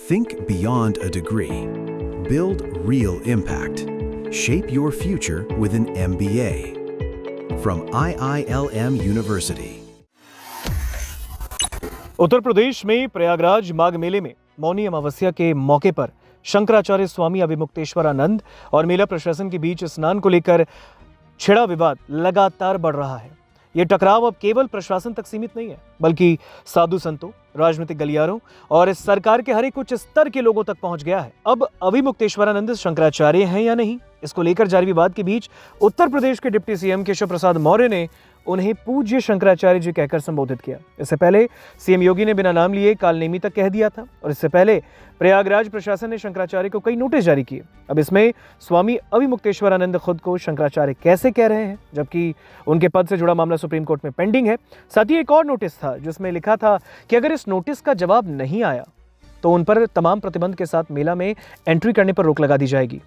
Think beyond a degree. Build real impact. Shape your future with an MBA. From IILM University. Uttar Pradesh में प्रयागराज माघ मेले में मौनी अमावस्या के मौके पर शंकराचार्य स्वामी अभिमुक्तेश्वरानंद और मेला प्रशासन के बीच स्नान को लेकर छिड़ा विवाद लगातार बढ़ रहा है। ये टकराव अब केवल प्रशासन तक सीमित नहीं है, बल्कि साधु संतों, राजनीतिक गलियारों और इस सरकार के हर एक उच्च स्तर के लोगों तक पहुंच गया है। अब अभिमुक्तेश्वरानंद शंकराचार्य हैं या नहीं, इसको लेकर जारी विवाद के बीच उत्तर प्रदेश के डिप्टी सीएम केशव प्रसाद मौर्य ने उन्हें पूज्य शंकराचार्य जी कहकर संबोधित किया। इससे पहले सीएम योगी ने बिना नाम लिए कालनेमी तक कह दिया था और इससे पहले प्रयागराज प्रशासन ने शंकराचार्य को कई नोटिस जारी किए। अब इसमें स्वामी अभिमुक्तेश्वरानंद खुद को शंकराचार्य कैसे कह रहे हैं, जबकि उनके पद से जुड़ा मामला सुप्रीम कोर्ट में पेंडिंग है। साथ ही एक और नोटिस था जिसमें लिखा था कि अगर इस नोटिस का जवाब नहीं आया तो उन पर तमाम प्रतिबंध के साथ मेला में एंट्री करने पर रोक लगा दी जाएगी।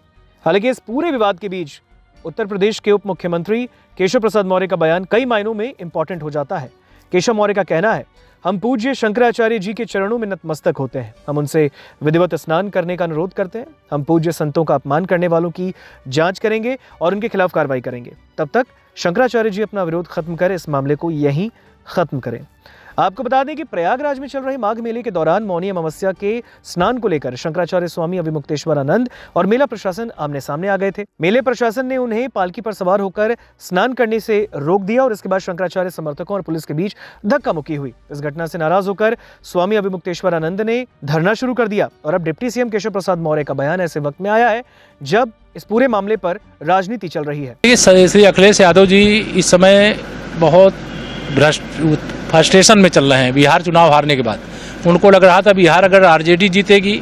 हालांकि इस पूरे विवाद के बीच उत्तर प्रदेश के उप मुख्यमंत्री केशव प्रसाद मौर्य का बयान कई मायनों में इंपॉर्टेंट हो जाता है। केशव मौर्य का कहना है, हम पूज्य शंकराचार्य जी के चरणों में नतमस्तक होते हैं। हम उनसे विधिवत स्नान करने का अनुरोध करते हैं। हम पूज्य संतों का अपमान करने वालों की जांच करेंगे और उनके खिलाफ कार्रवाई करेंगे। तब तक शंकराचार्य जी अपना विरोध खत्म कर इस मामले को यहीं खत्म करें। आपको बता दें कि प्रयागराज में चल रहे माघ मेले के दौरान मौनी अमावस्या के स्नान को लेकर शंकराचार्य स्वामी अभिमुक्तेश्वरानंद और मेला प्रशासन आमने सामने आ गए थे। मेले प्रशासन ने उन्हें पालकी पर सवार होकर स्नान करने से रोक दिया और इसके बाद शंकराचार्य समर्थकों और पुलिस के बीच धक्का मुक्की हुई। इस घटना से नाराज होकर स्वामी अभिमुक्तेश्वरानंद ने धरना शुरू कर दिया और अब डिप्टी सीएम केशव प्रसाद मौर्य का बयान ऐसे वक्त में आया है जब इस पूरे मामले पर राजनीति चल रही है। श्री अखिलेश यादव जी इस समय बहुत फ्रस्ट्रेशन में चल रहे हैं। बिहार चुनाव हारने के बाद उनको लग रहा था बिहार अगर आरजेडी जीतेगी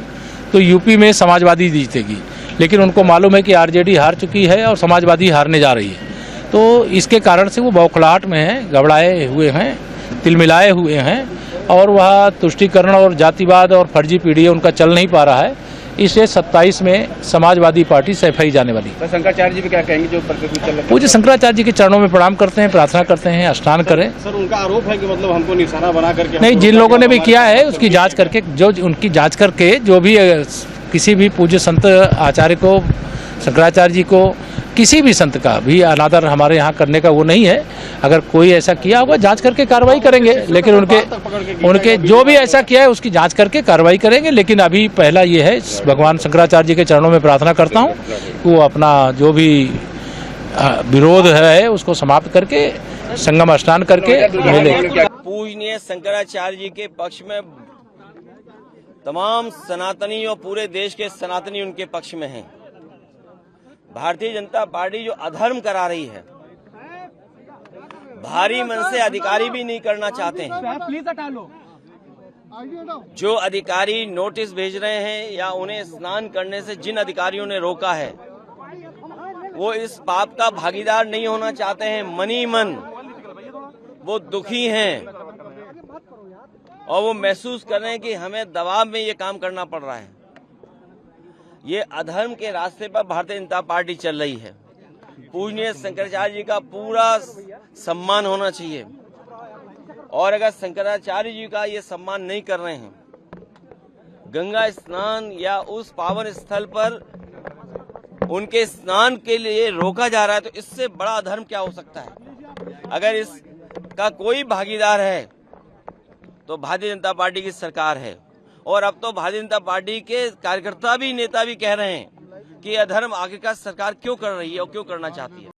तो यूपी में समाजवादी जीतेगी, लेकिन उनको मालूम है कि आरजेडी हार चुकी है और समाजवादी हारने जा रही है। तो इसके कारण से वो बौखलाहट में हैं, घबराए हुए हैं, तिलमिलाए हुए हैं और वह तुष्टीकरण और जातिवाद और फर्जी पीढ़ी उनका चल नहीं पा रहा है। इससे 27 में समाजवादी पार्टी सफाई जाने वाली। तो शंकराचार्य जी भी क्या कहेंगे जो चल रहा है? पूज्य शंकराचार्य जी के चरणों में प्रणाम करते हैं, प्रार्थना करते हैं, स्नान करें। सर उनका आरोप है कि मतलब हमको निशाना बना करके नहीं, जिन लोगों ने भी किया है उसकी जांच करके, जो उनकी जांच करके जो भी किसी भी पूज्य संत आचार्य को, शंकराचार्य जी को, किसी भी संत का भी अनादर हमारे यहाँ करने का वो नहीं है। अगर कोई ऐसा किया होगा जांच करके कार्रवाई करेंगे, लेकिन उनके जो भी ऐसा किया है उसकी जांच करके कार्रवाई करेंगे। लेकिन अभी पहला ये है, भगवान शंकराचार्य जी के चरणों में प्रार्थना करता हूँ कि वो अपना जो भी विरोध है उसको समाप्त करके संगम स्नान करके मिले। पूजनीय शंकराचार्य जी के पक्ष में तमाम सनातनी और पूरे देश के सनातनी उनके पक्ष में हैं। भारतीय जनता पार्टी जो अधर्म करा रही है, भारी मन से अधिकारी भी नहीं करना चाहते हैं। जो अधिकारी नोटिस भेज रहे हैं या उन्हें स्नान करने से जिन अधिकारियों ने रोका है, वो इस पाप का भागीदार नहीं होना चाहते हैं। मनी मन वो दुखी हैं और वो महसूस कर रहे हैं कि हमें दबाव में ये काम करना पड़ रहा है। ये अधर्म के रास्ते पर भारतीय जनता पार्टी चल रही है। पूजनीय शंकराचार्य जी का पूरा सम्मान होना चाहिए और अगर शंकराचार्य जी का ये सम्मान नहीं कर रहे हैं, गंगा स्नान या उस पावन स्थल पर उनके स्नान के लिए रोका जा रहा है, तो इससे बड़ा अधर्म क्या हो सकता है। अगर इसका कोई भागीदार है तो भारतीय जनता पार्टी की सरकार है। और अब तो भारतीय जनता पार्टी के कार्यकर्ता भी, नेता भी कह रहे हैं कि अधर्म आखिरकार सरकार क्यों कर रही है और क्यों करना चाहती है।